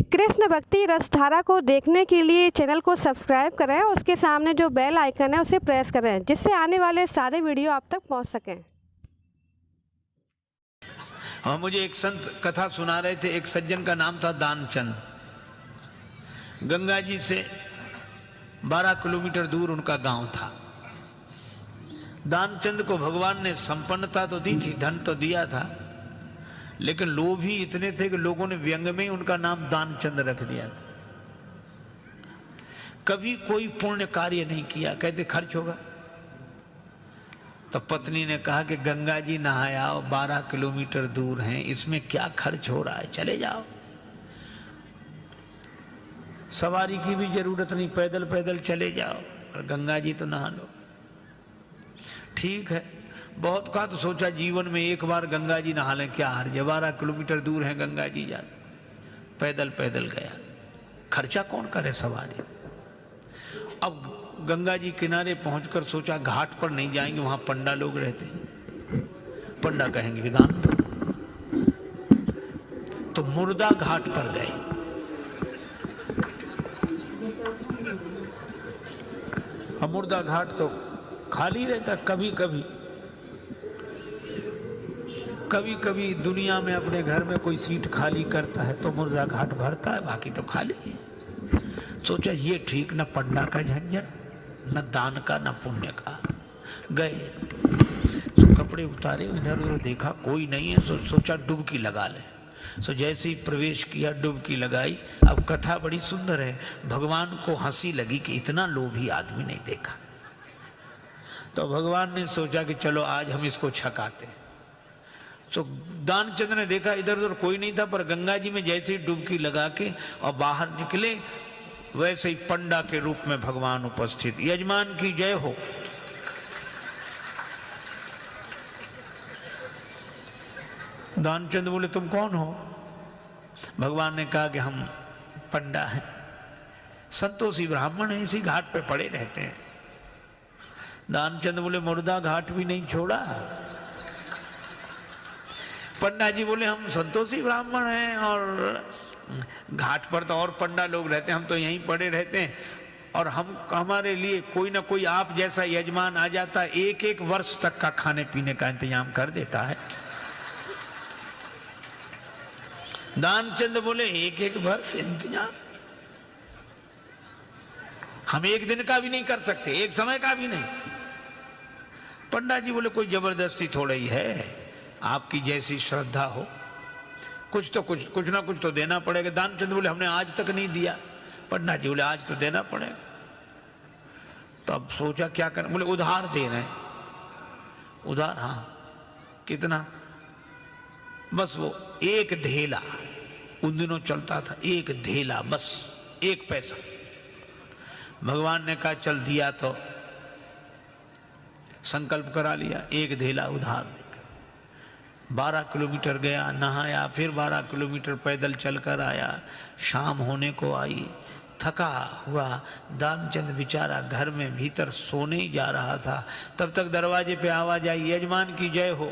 कृष्ण भक्ति रस धारा को देखने के लिए चैनल को सब्सक्राइब करें और उसके सामने जो बेल आइकन है उसे प्रेस करें, जिससे आने वाले सारे वीडियो आप तक पहुंच सकें। हाँ, मुझे एक संत कथा सुना रहे थे। एक सज्जन का नाम था दानचंद। गंगा जी से 12 किलोमीटर दूर उनका गांव था। दानचंद को भगवान ने संपन्नता तो दी थी, धन तो दिया था, लेकिन लोभी इतने थे कि लोगों ने व्यंग में ही उनका नाम दानचंद रख दिया था। कभी कोई पुण्य कार्य नहीं किया, कहते खर्च होगा। तो पत्नी ने कहा कि गंगा जी नहाया 12 किलोमीटर दूर हैं, इसमें क्या खर्च हो रहा है, चले जाओ। सवारी की भी जरूरत नहीं, पैदल पैदल चले जाओ और गंगा जी तो नहा लो। ठीक है, बहुत कहा तो सोचा जीवन में एक बार गंगा जी नहा लें, क्या हर्ज है, 12 किलोमीटर दूर है गंगा जी, जा पैदल पैदल गया। खर्चा कौन करे सवारी। अब गंगा जी किनारे पहुंचकर सोचा घाट पर नहीं जाएंगे, वहां पंडा लोग रहते हैं, पंडा कहेंगे कि दान दो। तो मुर्दा घाट पर गए। अब मुर्दा घाट तो खाली रहता, कभी कभी दुनिया में अपने घर में कोई सीट खाली करता है तो मुर्दा घाट भरता है, बाकी तो खाली है। सोचा ये ठीक, न पंडा का झंझट, न दान का, न पुण्य का। गए तो कपड़े उतारे, इधर उधर देखा कोई नहीं है, सोचा डुबकी लगा ले। सो जैसे ही प्रवेश किया, डुबकी लगाई। अब कथा बड़ी सुंदर है। भगवान को हंसी लगी कि इतना लोभी आदमी नहीं देखा। तो भगवान ने सोचा कि चलो आज हम इसको छकाते। तो दानचंद ने देखा इधर उधर कोई नहीं था, पर गंगा जी में जैसे ही डुबकी लगा के और बाहर निकले, वैसे ही पंडा के रूप में भगवान उपस्थित। यजमान की जय हो। दानचंद बोले तुम कौन हो। भगवान ने कहा कि हम पंडा हैं, संतोषी ब्राह्मण हैं, इसी घाट पे पड़े रहते हैं। दानचंद बोले मुर्दा घाट भी नहीं छोड़ा। पंडा जी बोले हम संतोषी ब्राह्मण हैं और घाट पर तो और पंडा लोग रहते हैं, हम तो यहीं पड़े रहते हैं, और हम हमारे लिए कोई ना कोई आप जैसा यजमान आ जाता, एक एक वर्ष तक का खाने पीने का इंतजाम कर देता है। दानचंद बोले एक एक वर्ष इंतजाम हम एक दिन का भी नहीं कर सकते, एक समय का भी नहीं। पंडा जी बोले कोई जबरदस्ती थोड़ा ही है, आपकी जैसी श्रद्धा हो, कुछ ना कुछ तो देना पड़ेगा। दानचंद बोले हमने आज तक नहीं दिया। पंडा जी बोले आज तो देना पड़ेगा। तो अब सोचा क्या करना, बोले उधार दे रहे हैं। उधार, हाँ कितना, बस वो एक धेला, उन दिनों चलता था एक धेला, बस 1 पैसा। भगवान ने कहा चल दिया, तो संकल्प करा लिया, 1 धेला उधार देकर 12 किलोमीटर गया, नहाया, फिर 12 किलोमीटर पैदल चलकर आया। शाम होने को आई, थका हुआ दानचंद बेचारा घर में भीतर सोने ही जा रहा था। तब तक दरवाजे पे आवाज आई, यजमान की जय हो।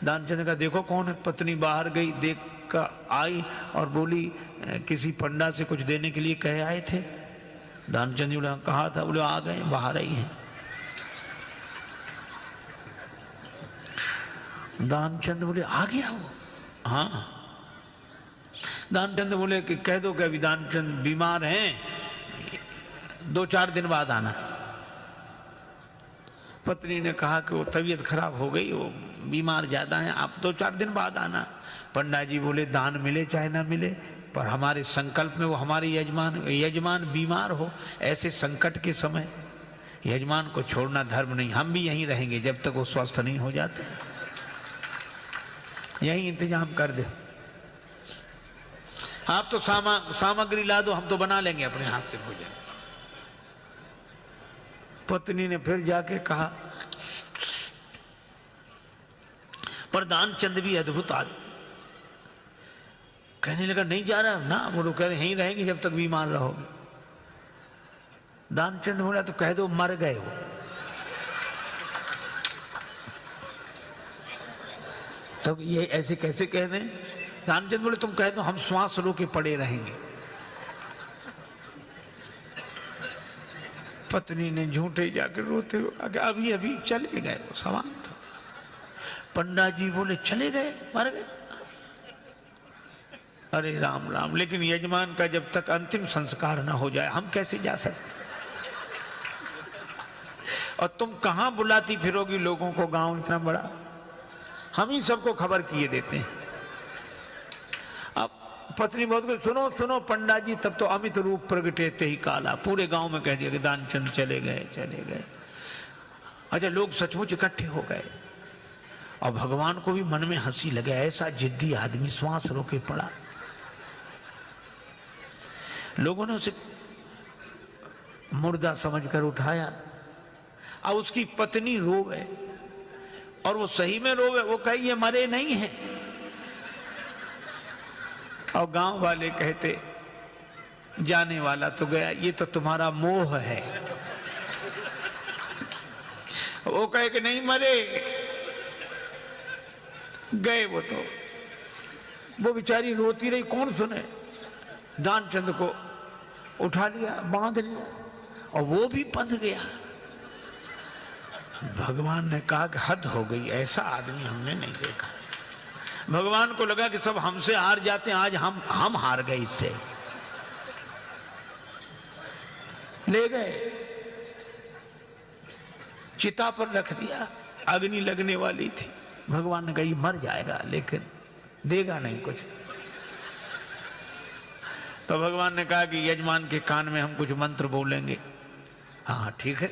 दानचंद का देखो कौन है। पत्नी बाहर गई, देख कर आई और बोली किसी पंडा से कुछ देने के लिए कहे आए थे। दानचंद जी बोले कहा था। बोले आ गए, बाहर आई हैं। दानचंद बोले आ गया वो, हाँ। दानचंद बोले कि कह दो कि अभी दानचंद बीमार हैं, 2-4 दिन बाद आना। पत्नी ने कहा कि वो तबीयत खराब हो गई, वो बीमार ज्यादा हैं, आप 2-4 दिन बाद आना। पंडा जी बोले दान मिले चाहे ना मिले, पर हमारे संकल्प में वो हमारे यजमान बीमार हो, ऐसे संकट के समय यजमान को छोड़ना धर्म नहीं। हम भी यहीं रहेंगे जब तक वो स्वस्थ नहीं हो जाते, यहीं इंतजाम कर दे। आप तो सामग्री ला दो, हम तो बना लेंगे अपने हाथ से भोजन। पत्नी ने फिर जाके कहा, पर दानचंद भी अद्भुत आदमी। कहने लगा नहीं जा रहा ना, बोलो कह रहे यहीं रहेंगे जब तक बीमार रहोगे। दानचंद बोला तो कह दो मर गए वो। तो ये ऐसे कैसे कह दें, दानचंद बोले तुम कह दो हम श्वास रोके पड़े रहेंगे। पत्नी ने झूठे जाकर रोते हुए अभी अभी चले गए वो सवाल। पंडा जी बोले चले गए, मर गए। अरे राम राम, लेकिन यजमान का जब तक अंतिम संस्कार ना हो जाए हम कैसे जा सकते। और तुम कहां बुलाती फिरोगी लोगों को, गांव इतना बड़ा, हम ही सबको खबर किए देते हैं। अब पत्नी बहुत सुनो सुनो पंडा जी, तब तो अमित रूप प्रगटे ते ही काला, पूरे गांव में कह दिया कि दानचंद चले गए चले गए। अच्छा, लोग सचमुच इकट्ठे हो गए और भगवान को भी मन में हंसी लगे, ऐसा जिद्दी आदमी श्वास रोके पड़ा। लोगों ने उसे मुर्दा समझकर उठाया। अब उसकी पत्नी रोवे, और वो सही में रोवे, वो कहे ये मरे नहीं है। और गांव वाले कहते जाने वाला तो गया, ये तो तुम्हारा मोह है। वो कहे कि नहीं मरे, गए वो तो। वो बेचारी रोती रही, कौन सुने। दानचंद को उठा लिया, बांध लिया, और वो भी बंध गया। भगवान ने कहा कि हद हो गई, ऐसा आदमी हमने नहीं देखा। भगवान को लगा कि सब हमसे हार जाते हैं, आज हम हार गए इससे। ले गए, चिता पर रख दिया, अग्नि लगने वाली थी। भगवान ने कहा ये मर जाएगा लेकिन देगा नहीं कुछ। तो भगवान ने कहा कि यजमान के कान में हम कुछ मंत्र बोलेंगे। हाँ ठीक है।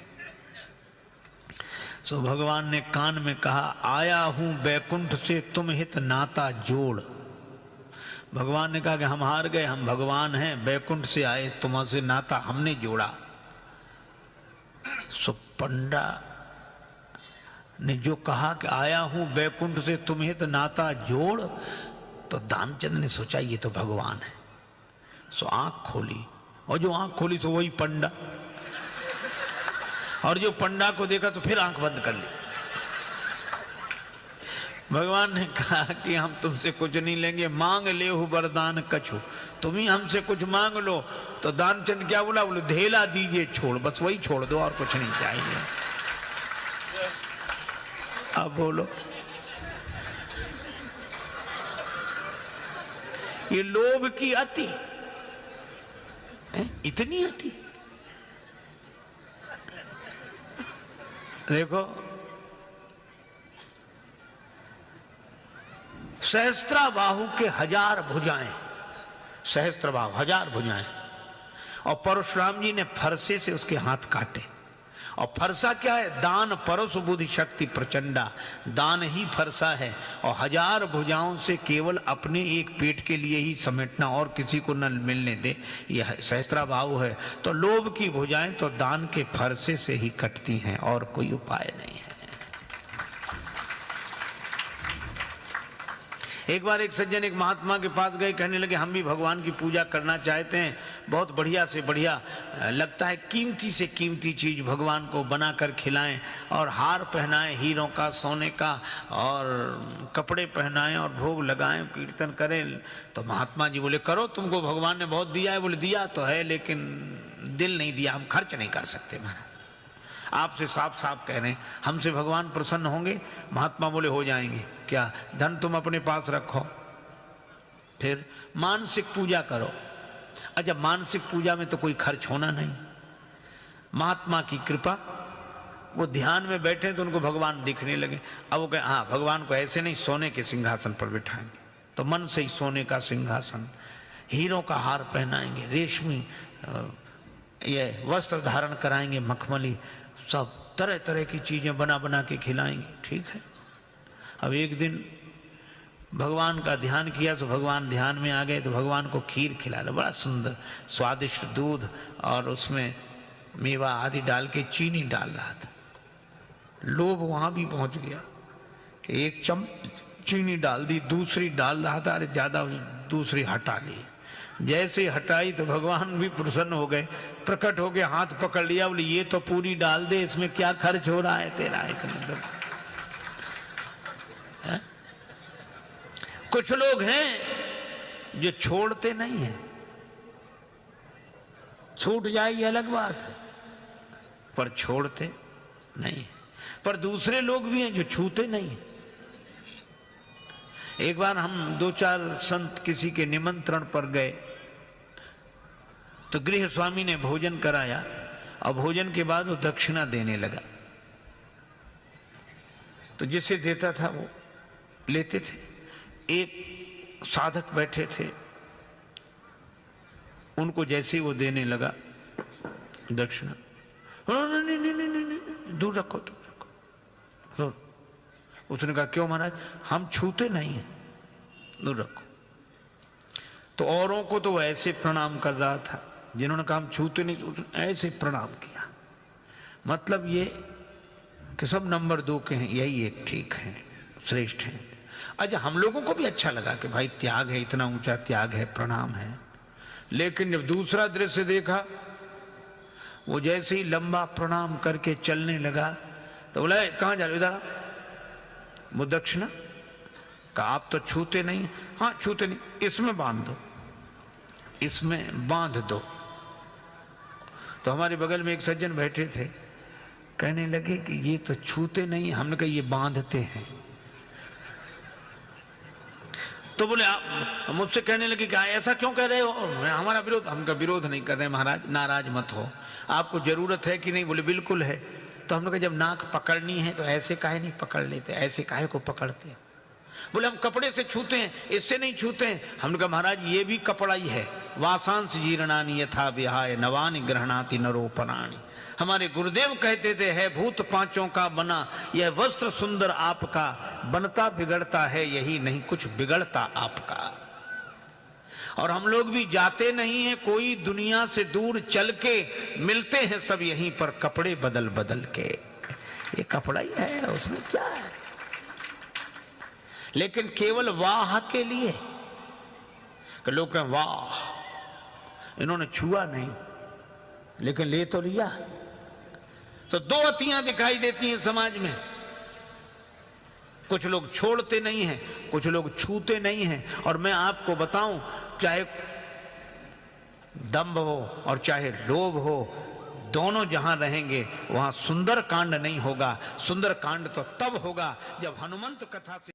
सो भगवान ने कान में कहा, आया हूं बैकुंठ से तुम हित नाता जोड़। भगवान ने कहा कि हम हार गए, हम भगवान हैं, बैकुंठ से आए, तुमसे नाता हमने जोड़ा। सो पंडा ने जो कहा कि आया हूं बैकुंठ से तुम हित नाता जोड़, तो दानचंद ने सोचा ये तो भगवान है। सो आंख खोली, और जो आंख खोली तो वही पंडा, और जो पंडा को देखा तो फिर आंख बंद कर ली। भगवान ने कहा कि हम तुमसे कुछ नहीं लेंगे, मांग ले हो वरदान कछु, तुम ही हमसे कुछ मांग लो। तो दानचंद क्या बोला, बोले धेला दीजिए छोड़, बस वही छोड़ दो और कुछ नहीं चाहिए। अब बोलो, ये लोभ की अति, इतनी अति। देखो, सहस्त्राबाहु के 1000 भुजाएं, सहस्त्रबाहु 1000 भुजाएं, और परशुराम जी ने फरसे से उसके हाथ काटे। और फरसा क्या है, दान परस बुद्धि शक्ति प्रचंडा, दान ही फरसा है। और 1000 भुजाओं से केवल अपने एक पेट के लिए ही समेटना और किसी को न मिलने दे, यह सहस्त्राबाहु है। तो लोभ की भुजाएं तो दान के फरसे से ही कटती हैं, और कोई उपाय नहीं है। एक बार एक सज्जन एक महात्मा के पास गए, कहने लगे हम भी भगवान की पूजा करना चाहते हैं, बहुत बढ़िया से बढ़िया लगता है, कीमती से कीमती चीज भगवान को बनाकर खिलाएं, और हार पहनाएं हीरों का, सोने का, और कपड़े पहनाएं और भोग लगाएं, कीर्तन करें। तो महात्मा जी बोले करो, तुमको भगवान ने बहुत दिया है। बोले दिया तो है, लेकिन दिल नहीं दिया, हम खर्च नहीं कर सकते। महाराज आपसे साफ साफ कह रहे हैं, हमसे भगवान प्रसन्न होंगे? महात्मा बोले हो जाएंगे। क्या? धन तुम अपने पास रखो, फिर मानसिक पूजा करो। अच्छा, मानसिक पूजा में तो कोई खर्च होना नहीं। महात्मा की कृपा, वो ध्यान में बैठे तो उनको भगवान दिखने लगे। अब वो कहे हाँ, भगवान को ऐसे नहीं, सोने के सिंहासन पर बिठाएंगे। तो मन से ही सोने का सिंहासन, हीरों का हार पहनाएंगे, रेशमी ये वस्त्र धारण कराएंगे, मखमली, सब तरह तरह की चीजें बना बना के खिलाएंगे। ठीक है। अब एक दिन भगवान का ध्यान किया, तो भगवान ध्यान में आ गए, तो भगवान को खीर खिला रहे, बड़ा सुंदर स्वादिष्ट दूध, और उसमें मेवा आदि डाल के चीनी डाल रहा था। लोभ वहां भी पहुंच गया, एक चम्मच चीनी डाल दी, दूसरी डाल रहा था, अरे ज्यादा, दूसरी हटा ली। जैसे हटाई तो भगवान भी प्रसन्न हो गए, प्रकट हो गए, हाथ पकड़ लिया, बोले ये तो पूरी डाल दे, इसमें क्या खर्च हो रहा है तेरा? एक कुछ लोग हैं जो छोड़ते नहीं है। छूट जाए ये अलग बात है, पर छोड़ते नहीं। पर दूसरे लोग भी हैं जो छूते नहीं है। एक बार हम 2-4 संत किसी के निमंत्रण पर गए, तो गृह स्वामी ने भोजन कराया और भोजन के बाद वो दक्षिणा देने लगा। तो जिसे देता था वो लेते थे। एक साधक बैठे थे, उनको जैसे वो देने लगा दक्षिणा, नहीं नहीं नहीं नहीं, दूर रखो, दूर रखो। उसने कहा क्यों महाराज? हम छूते नहीं हैं, दूर रखो। तो औरों को तो ऐसे प्रणाम कर रहा था, जिन्होंने कहा हम छूते नहीं, ऐसे प्रणाम किया। मतलब ये कि सब नंबर 2 के हैं, यही एक ठीक है, श्रेष्ठ है। अच्छा, हम लोगों को भी अच्छा लगा कि भाई त्याग है, इतना ऊंचा त्याग है, प्रणाम है। लेकिन जब दूसरा दृश्य देखा, वो जैसे ही लंबा प्रणाम करके चलने लगा, तो बोला कहां जा रहे हो? इधर। वो दक्षिणा कहा आप तो छूते नहीं। हाँ छूते नहीं, इसमें बांध दो, इसमें बांध दो। तो हमारे बगल में एक सज्जन बैठे थे, कहने लगे कि ये तो छूते नहीं। हमने कहा ये बांधते हैं। तो बोले आप मुझसे कहने लगे कि ऐसा क्यों कह रहे हो? हमारा विरोध। हमका विरोध नहीं कर रहे महाराज, नाराज मत हो, आपको जरूरत है कि नहीं? बोले बिल्कुल है। तो हमने कहा जब नाक पकड़नी है तो ऐसे काहे नहीं पकड़ लेते, ऐसे काहे को पकड़ते हैं? बोले हम कपड़े से छूते हैं, इससे नहीं छूते हैं। हमने कहा महाराज ये भी कपड़ा ही है। वासांस जीर्णानि यथा विहाय नवानि गृह्णाति नरोपराणि। हमारे गुरुदेव कहते थे है भूत पांचों का बना, यह वस्त्र सुंदर आपका, बनता बिगड़ता है यही नहीं, कुछ बिगड़ता आपका। और हम लोग भी जाते नहीं हैं कोई दुनिया से दूर चल के, मिलते हैं सब यहीं पर कपड़े बदल बदल के। ये कपड़ा ही है, उसमें क्या है? लेकिन केवल वाह के लिए कि लोग कहें वाह इन्होंने छुआ नहीं लेकिन ले तो लिया। तो 2 अतियां दिखाई देती हैं समाज में। कुछ लोग छोड़ते नहीं हैं, कुछ लोग छूते नहीं हैं। और मैं आपको बताऊं, चाहे दंभ हो और चाहे लोभ हो, दोनों जहां रहेंगे वहां सुंदर कांड नहीं होगा। सुंदर कांड तो तब होगा जब हनुमंत कथा से